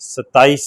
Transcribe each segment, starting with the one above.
27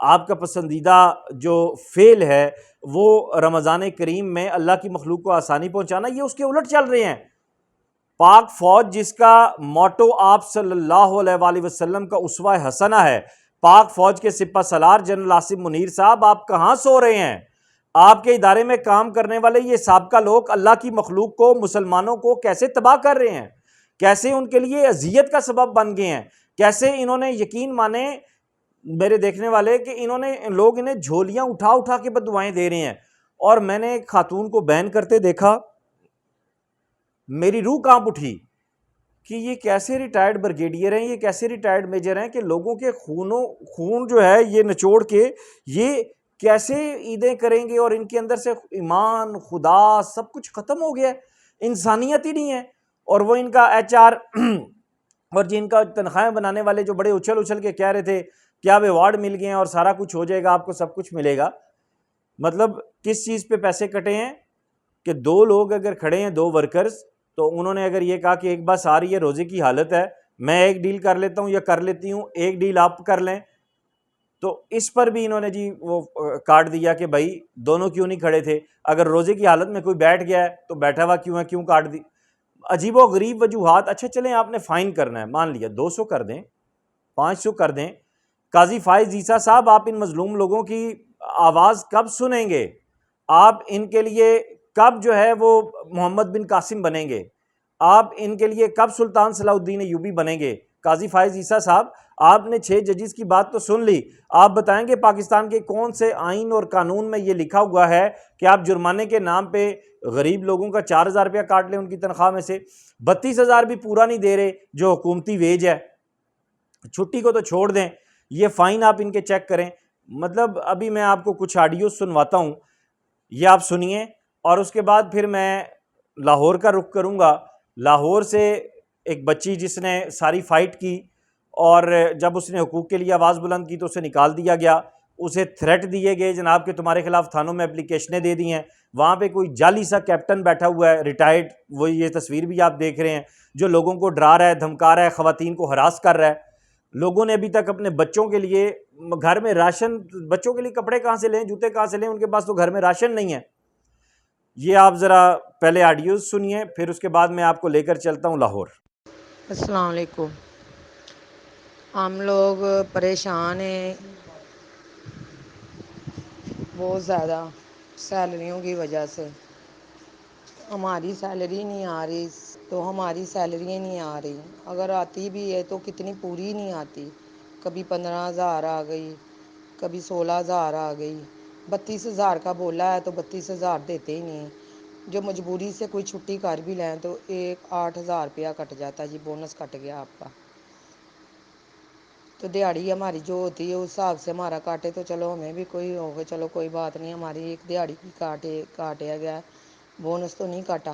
آپ کا پسندیدہ جو فعل ہے وہ رمضان کریم میں اللہ کی مخلوق کو آسانی پہنچانا، یہ اس کے الٹ چل رہے ہیں۔ پاک فوج جس کا موٹو آپ صلی اللہ علیہ وآلہ وسلم کا اسوہ حسنہ ہے، پاک فوج کے سپہ سالار جنرل آصف منیر صاحب، آپ کہاں سو رہے ہیں؟ آپ کے ادارے میں کام کرنے والے یہ سابقہ لوگ اللہ کی مخلوق کو، مسلمانوں کو کیسے تباہ کر رہے ہیں، کیسے ان کے لیے اذیت کا سبب بن گئے ہیں، کیسے انہوں نے، یقین مانے میرے دیکھنے والے، کہ لوگ انہیں جھولیاں اٹھا اٹھا کے بددعائیں دے رہے ہیں۔ اور میں نے ایک خاتون کو بین کرتے دیکھا، میری روح کانپ اٹھی کہ یہ کیسے ریٹائرڈ بریگیڈیئر ہیں، یہ کیسے ریٹائرڈ میجر ہیں کہ لوگوں کے خون جو ہے یہ نچوڑ کے یہ کیسے عیدیں کریں گے، اور ان کے اندر سے ایمان، خدا، سب کچھ ختم ہو گیا ہے، انسانیت ہی نہیں ہے۔ اور وہ ان کا ایچ آر اور جن کا تنخواہیں بنانے والے جو بڑے اچھل اچھل کے کہہ رہے تھے کہ اب ایوارڈ مل گئے ہیں اور سارا کچھ ہو جائے گا، آپ کو سب کچھ ملے گا، مطلب کس چیز پہ پیسے کٹے ہیں کہ دو لوگ اگر کھڑے ہیں، دو ورکرز، تو انہوں نے اگر یہ کہا کہ ایک بس آ رہی ہے، روزے کی حالت ہے، میں ایک ڈیل کر لیتا ہوں یا کر لیتی ہوں، ایک ڈیل آپ کر لیں، تو اس پر بھی انہوں نے جی وہ کاٹ دیا کہ بھائی دونوں کیوں نہیں کھڑے تھے، اگر روزے کی حالت میں کوئی بیٹھ گیا ہے تو بیٹھا ہوا کیوں ہے، کیوں کاٹ دی؟ عجیب و غریب وجوہات۔ اچھا چلیں آپ نے فائن کرنا ہے، مان لیا 200 کر دیں، 500 کر دیں، قاضی فائز عیسیٰ صاحب آپ ان مظلوم لوگوں کی آواز کب سنیں گے؟ آپ ان کے لیے کب جو ہے وہ محمد بن قاسم بنیں گے؟ آپ ان کے لیے کب سلطان صلاح الدین ایوبی بنیں گے؟ قاضی فائز عیسیٰ صاحب آپ نے 6 ججز کی بات تو سن لی، آپ بتائیں گے پاکستان کے کون سے آئین اور قانون میں یہ لکھا ہوا ہے کہ آپ جرمانے کے نام پہ غریب لوگوں کا 4,000 روپیہ کاٹ لیں ان کی تنخواہ میں سے؟ 32,000 بھی پورا نہیں دے رہے جو حکومتی ویج ہے، چھٹی کو تو چھوڑ دیں، یہ فائن آپ ان کے چیک کریں۔ مطلب ابھی میں آپ کو کچھ آڈیو سنواتا ہوں، یہ آپ سنیے، اور اس کے بعد پھر میں لاہور کا رخ کروں گا۔ لاہور سے ایک بچی جس نے ساری فائٹ کی، اور جب اس نے حقوق کے لیے آواز بلند کی تو اسے نکال دیا گیا، اسے تھریٹ دیے گئے جناب کہ تمہارے خلاف تھانوں میں اپلیکیشنیں دے دی ہیں۔ وہاں پہ کوئی جعلی سا کیپٹن بیٹھا ہوا ہے ریٹائرڈ، وہ یہ تصویر بھی آپ دیکھ رہے ہیں، جو لوگوں کو ڈرا رہا ہے، دھمکا رہا ہے، خواتین کو ہراس کر رہا ہے۔ لوگوں نے ابھی تک اپنے بچوں کے لیے گھر میں راشن، بچوں کے لیے کپڑے کہاں سے لیں، جوتے کہاں سے لیں، ان کے پاس تو گھر میں راشن نہیں ہے۔ یہ آپ ذرا پہلے آڈیوز سنیے، پھر اس کے بعد میں آپ کو لے کر چلتا ہوں لاہور۔ السلام علیکم۔ ہم لوگ پریشان ہیں بہت زیادہ سیلریوں کی وجہ سے، ہماری سیلری نہیں آ رہی، تو ہماری سیلری نہیں آ رہی، اگر آتی بھی ہے تو کتنی پوری نہیں آتی، کبھی 15,000 آ گئی، کبھی 16,000 آ گئی، 32,000 کا بولا ہے تو 32,000 دیتے ہی نہیں، جو مجبوری سے کوئی چھٹی کر بھی لیں تو 8,000 روپیہ کٹ جاتا ہے، جی بونس کٹ گیا آپ کا، تو دیہڑی ہماری جو ہوتی ہے اس حساب سے ہمارا کاٹے تو چلو ہمیں بھی کوئی ہوگا، چلو کوئی بات نہیں، ہماری ایک دیہڑی کی کاٹیا گیا، بونس تو نہیں کاٹا۔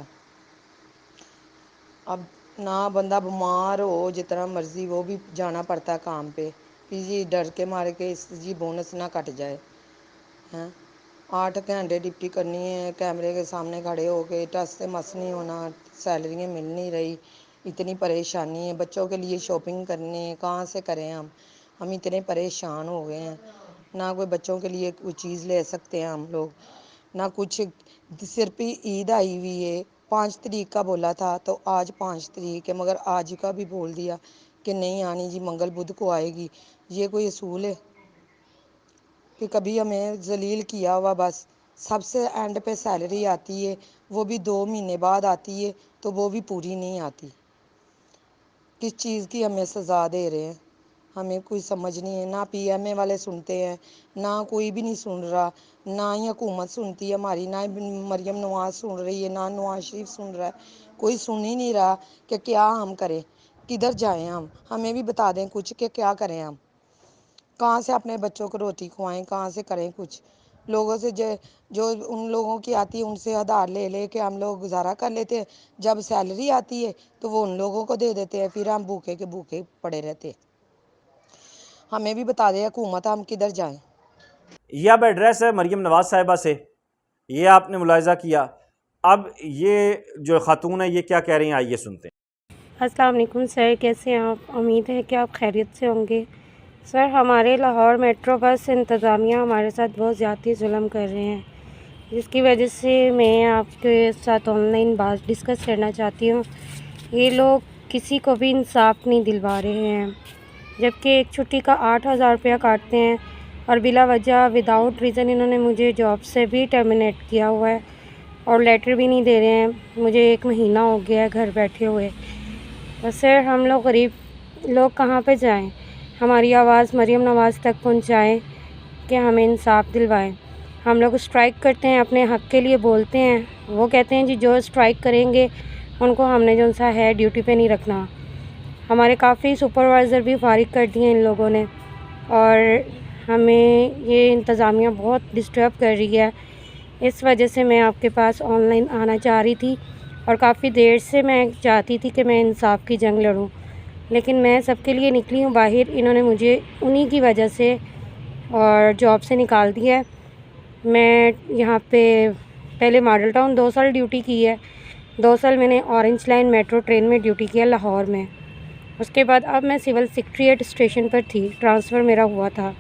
اب نہ بندہ بیمار ہو جتنا مرضی وہ بھی جانا پڑتا ہے کام پہ، کہ جی ڈر کے مارے کہ جی بونس نہ کٹ جائے، ہیں 8 گھنٹے ڈپٹی کرنی ہے، کیمرے کے سامنے کھڑے ہو کے، ٹس سے مس نہیں ہونا، سیلریاں مل نہیں رہی، اتنی پریشانی ہے، بچوں کے لیے شاپنگ کرنی ہے، کہاں سے کریں ہم اتنے پریشان ہو گئے ہیں، نہ کوئی بچوں کے لیے کوئی چیز لے سکتے ہیں ہم لوگ، نہ کچھ، صرف عید آئی ہوئی ہے، 5 تاریخ کا بولا تھا تو آج 5 تاریخ ہے، مگر آج کا بھی بول دیا کہ نہیں آنی جی، منگل بدھ کو آئے گی، یہ کوئی اصول ہے؟ کہ کبھی ہمیں ذلیل کیا ہوا، بس سب سے اینڈ پہ سیلری آتی ہے، وہ بھی 2 مہینے بعد آتی ہے تو وہ بھی پوری نہیں آتی، کس چیز کی ہمیں سزا دے رہے ہیں، ہمیں کوئی سمجھ نہیں ہے، نہ پی ایم اے والے سنتے ہیں، نہ کوئی بھی نہیں سن رہا، نہ ہی حکومت سنتی ہے ہماری، نہ مریم نواز سن رہی ہے، نہ نواز شریف سن رہا ہے، کوئی سن ہی نہیں رہا کہ کیا ہم کریں، کدھر جائیں ہمیں بھی بتا دیں کچھ کہ کیا کریں ہم، کہاں سے اپنے بچوں کو روٹی کھوائیں، کہاں سے کریں کچھ، لوگوں سے جو ان لوگوں کی آتی ہے ان سے ادھار لے لے کے ہم لوگ گزارا کر لیتے ہیں، جب سیلری آتی ہے تو وہ ان لوگوں کو دے دیتے ہیں، پھر ہم بھوکے کے بھوکے پڑے رہتے ہیں، ہمیں بھی بتا دیں حکومت ہم کدھر جائیں۔ یہ اب ایڈریس ہے مریم نواز صاحبہ سے، یہ آپ نے ملاحظہ کیا۔ اب یہ جو خاتون ہے یہ کیا کہہ رہی ہیں، آئیے سنتے ہیں۔ السلام علیکم سر، کیسے ہیں آپ؟ امید ہے کہ آپ خیریت سے ہوں گے۔ سر ہمارے لاہور میٹرو بس انتظامیہ ہمارے ساتھ بہت زیادتی ظلم کر رہے ہیں، جس کی وجہ سے میں آپ کے ساتھ آن لائن بات ڈسکس کرنا چاہتی ہوں۔ یہ لوگ کسی کو بھی انصاف نہیں دلوا رہے ہیں، جبکہ ایک چھٹی کا 8,000 روپیہ کاٹتے ہیں اور بلا وجہ وداؤٹ ریزن انہوں نے مجھے جاب سے بھی ٹرمینیٹ کیا ہوا ہے اور لیٹر بھی نہیں دے رہے ہیں۔ مجھے 1 مہینہ ہو گیا ہے گھر بیٹھے ہوئے۔ تو سر ہم لوگ غریب لوگ کہاں پہ جائیں؟ ہماری آواز مریم نواز تک پہنچائیں کہ ہمیں انصاف دلوائیں۔ ہم لوگ اسٹرائک کرتے ہیں، اپنے حق کے لیے بولتے ہیں، وہ کہتے ہیں جی جو اسٹرائک کریں گے ان کو ہم نے جو سا ہے ڈیوٹی پہ نہیں رکھنا۔ ہمارے کافی سپروائزر بھی فارغ کر دیے ان لوگوں نے، اور ہمیں یہ انتظامیہ بہت ڈسٹرب کر رہی ہے۔ اس وجہ سے میں آپ کے پاس آن لائن آنا چاہ رہی تھی، اور کافی دیر سے میں چاہتی تھی کہ میں انصاف کی جنگ لڑوں، لیکن میں سب کے لیے نکلی ہوں باہر۔ انہوں نے مجھے انہی کی وجہ سے اور جاب سے نکال دیا ہے۔ میں یہاں پہ پہلے ماڈل ٹاؤن 2 سال ڈیوٹی کی ہے، 2 سال میں نے اورنج لائن میٹرو ٹرین میں ڈیوٹی کیا لاہور میں۔ اس کے بعد اب میں سول سیکریٹریٹ اسٹیشن پر تھی، ٹرانسفر میرا ہوا تھا،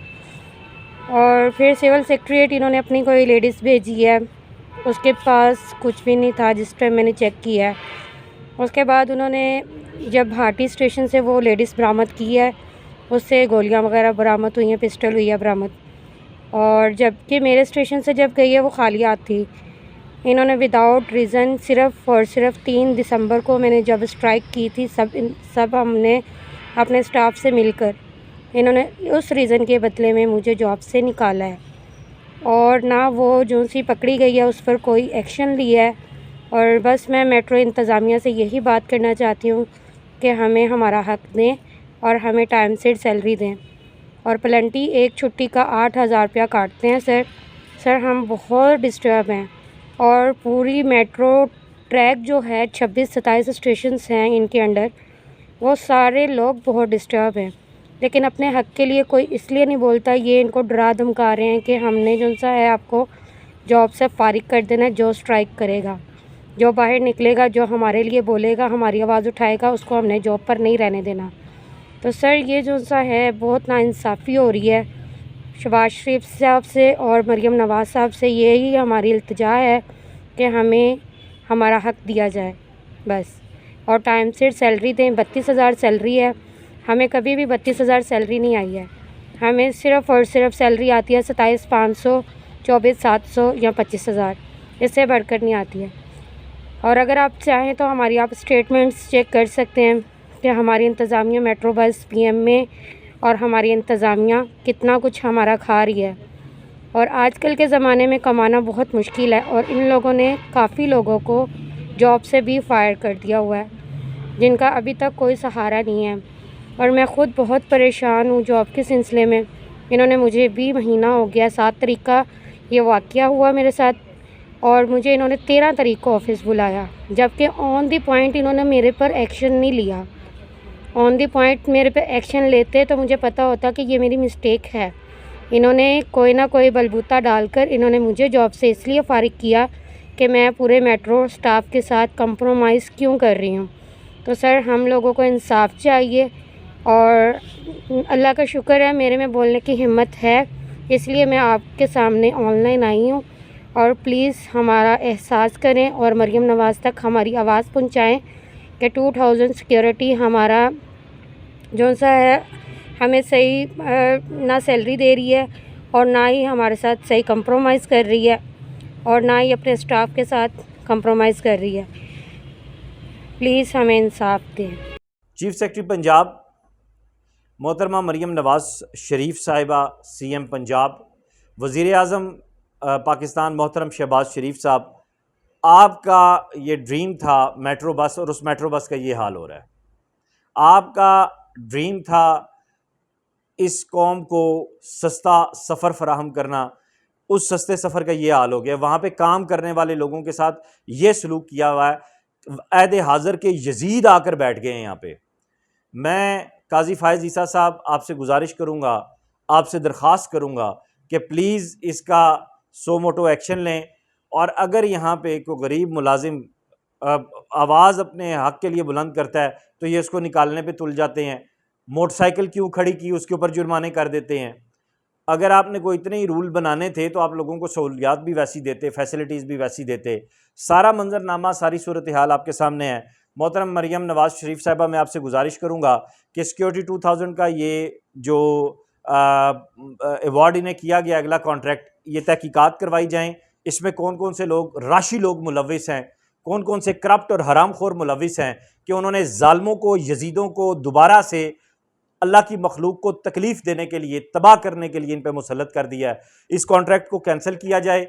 اور پھر سول سیکریٹریٹ انہوں نے اپنی کوئی لیڈیز بھیجی ہے، اس کے پاس کچھ بھی نہیں تھا جس ٹائم میں نے چیک کیا ہے۔ اس کے بعد انہوں نے جب بھارتی اسٹیشن سے وہ لیڈیز برآمد کی ہے، اس سے گولیاں وغیرہ برآمد ہوئی ہیں، پسٹل ہوئی ہے برآمد، اور جب کہ میرے اسٹیشن سے جب گئی ہے وہ خالی ہاتھ تھی۔ انہوں نے وداؤٹ ریزن صرف اور صرف 3 دسمبر کو میں نے جب اسٹرائک کی تھی، سب ہم نے اپنے اسٹاف سے مل کر، انہوں نے اس ریزن کے بدلے میں مجھے جاب سے نکالا ہے، اور نہ وہ جو سی پکڑی گئی ہے اس پر کوئی ایکشن لیا ہے۔ اور بس میں میٹرو انتظامیہ سے یہی بات کرنا چاہتی ہوں کہ ہمیں ہمارا حق دیں اور ہمیں ٹائم سے سیلری دیں، اور پلنٹی ایک چھٹی کا 8,000 روپیہ کاٹتے ہیں سر ہم بہت ڈسٹرب ہیں، اور پوری میٹرو ٹریک جو ہے 26-27 اسٹیشنس ہیں ان کے انڈر، وہ سارے لوگ بہت ڈسٹرب ہیں، لیکن اپنے حق کے لیے کوئی اس لیے نہیں بولتا۔ یہ ان کو ڈرا دھمکا رہے ہیں کہ ہم نے جو سا ہے آپ کو جاب سے فارغ کر دینا ہے، جو اسٹرائک کرے گا، جو باہر نکلے گا، جو ہمارے لیے بولے گا، ہماری آواز اٹھائے گا، اس کو ہم نے جاب پر نہیں رہنے دینا۔ تو سر یہ جو سا ہے بہت ناانصافی ہو رہی ہے۔ شہباز شریف صاحب سے اور مریم نواز صاحب سے یہی ہماری التجا ہے کہ ہمیں ہمارا حق دیا جائے بس، اور ٹائم سے سیلری دیں۔ 32,000 سیلری ہے، ہمیں کبھی بھی 32,000 سیلری نہیں آئی ہے، ہمیں صرف اور صرف سیلری آتی ہے 27,500، 24,700 یا 25,000، اس سے بڑھ کر نہیں آتی ہے۔ اور اگر آپ چاہیں تو ہماری آپ اسٹیٹمنٹس چیک کر سکتے ہیں کہ ہماری انتظامیہ میٹرو بس پی ایم میں اور ہماری انتظامیہ کتنا کچھ ہمارا کھا رہی ہے، اور آج کل کے زمانے میں کمانا بہت مشکل ہے، اور ان لوگوں نے کافی لوگوں کو جاب سے بھی فائر کر دیا ہوا ہے جن کا ابھی تک کوئی سہارا نہیں ہے، اور میں خود بہت پریشان ہوں جاب کے سلسلے میں۔ انہوں نے مجھے بھی مہینہ ہو گیا، 7 تاریخ کا یہ واقعہ ہوا میرے ساتھ، اور مجھے انہوں نے 13 تاریخ کو آفس بلایا، جبکہ آن دی پوائنٹ انہوں نے میرے پر ایکشن نہیں لیا۔ آن دی پوائنٹ میرے پہ ایکشن لیتے تو مجھے پتہ ہوتا کہ یہ میری مسٹیک ہے۔ انہوں نے کوئی نہ کوئی بلبوتا ڈال کر انہوں نے مجھے جاب سے اس لیے فارغ کیا کہ میں پورے میٹرو اسٹاف کے ساتھ کمپرومائز کیوں کر رہی ہوں۔ تو سر ہم لوگوں کو انصاف چاہیے، اور اللہ کا شکر ہے میرے میں بولنے کی ہمت ہے، اس لیے میں آپ کے سامنے آن لائن آئی ہوں، اور پلیز ہمارا احساس کریں اور مریم نواز تک ہماری آواز پہنچائیں کہ 2000 سیکیورٹی ہمارا جو سا ہے ہمیں صحیح نہ سیلری دے رہی ہے، اور نہ ہی ہمارے ساتھ صحیح کمپرومائز کر رہی ہے، اور نہ ہی اپنے اسٹاف کے ساتھ کمپرومائز کر رہی ہے۔ پلیز ہمیں انصاف دیں۔ چیف سیکرٹری پنجاب محترمہ مریم نواز شریف صاحبہ، سی ایم پنجاب، وزیر اعظم پاکستان محترم شہباز شریف صاحب، آپ کا یہ ڈریم تھا میٹرو بس، اور اس میٹرو بس کا یہ حال ہو رہا ہے۔ آپ کا ڈریم تھا اس قوم کو سستا سفر فراہم کرنا، اس سستے سفر کا یہ حال ہو گیا۔ وہاں پہ کام کرنے والے لوگوں کے ساتھ یہ سلوک کیا ہوا ہے، عہد حاضر کے یزید آ کر بیٹھ گئے ہیں یہاں پہ۔ میں قاضی فائز عیسیٰ صاحب آپ سے گزارش کروں گا، آپ سے درخواست کروں گا کہ پلیز اس کا سو موٹو ایکشن لیں، اور اگر یہاں پہ کوئی غریب ملازم آواز اپنے حق کے لیے بلند کرتا ہے تو یہ اس کو نکالنے پہ تل جاتے ہیں۔ موٹر سائیکل کیوں کھڑی کی اس کے اوپر جرمانے کر دیتے ہیں. اگر آپ نے کوئی اتنے ہی رول بنانے تھے تو آپ لوگوں کو سہولیات بھی ویسی دیتے, فیسلٹیز بھی ویسی دیتے. سارا منظرنامہ, ساری صورتحال آپ کے سامنے ہے. محترم مریم نواز شریف صاحبہ, میں آپ سے گزارش کروں گا کہ سیکیورٹی 2000 کا یہ جو ایوارڈ انہیں کیا گیا, اگلا کانٹریکٹ, یہ تحقیقات کروائی جائیں. اس میں کون کون سے لوگ, راشی لوگ ملوث ہیں, کون کون سے کرپٹ اور حرام خور ملوث ہیں کہ انہوں نے ظالموں کو, یزیدوں کو دوبارہ سے اللہ کی مخلوق کو تکلیف دینے کے لیے, تباہ کرنے کے لیے ان پہ مسلط کر دیا ہے. اس کانٹریکٹ کو کینسل کیا جائے,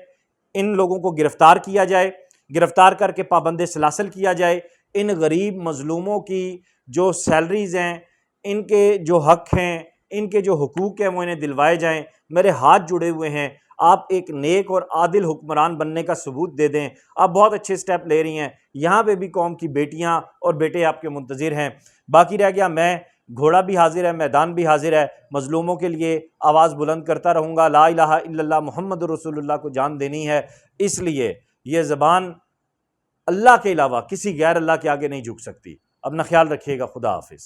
ان لوگوں کو گرفتار کیا جائے, گرفتار کر کے پابند سلاسل کیا جائے. ان غریب مظلوموں کی جو سیلریز ہیں, ان کے جو حق ہیں, ان کے جو حقوق ہیں, وہ انہیں دلوائے جائیں. میرے ہاتھ جڑے ہوئے ہیں, آپ ایک نیک اور عادل حکمران بننے کا ثبوت دے دیں. آپ بہت اچھے سٹیپ لے رہی ہیں, یہاں پہ بھی قوم کی بیٹیاں اور بیٹے آپ کے منتظر ہیں. باقی رہ گیا, میں گھوڑا بھی حاضر ہے, میدان بھی حاضر ہے, مظلوموں کے لیے آواز بلند کرتا رہوں گا. لا الہ الا اللہ محمد رسول اللہ کو جان دینی ہے, اس لیے یہ زبان اللہ کے علاوہ کسی غیر اللہ کے آگے نہیں جھک سکتی. اپنا خیال رکھیے گا. خدا حافظ.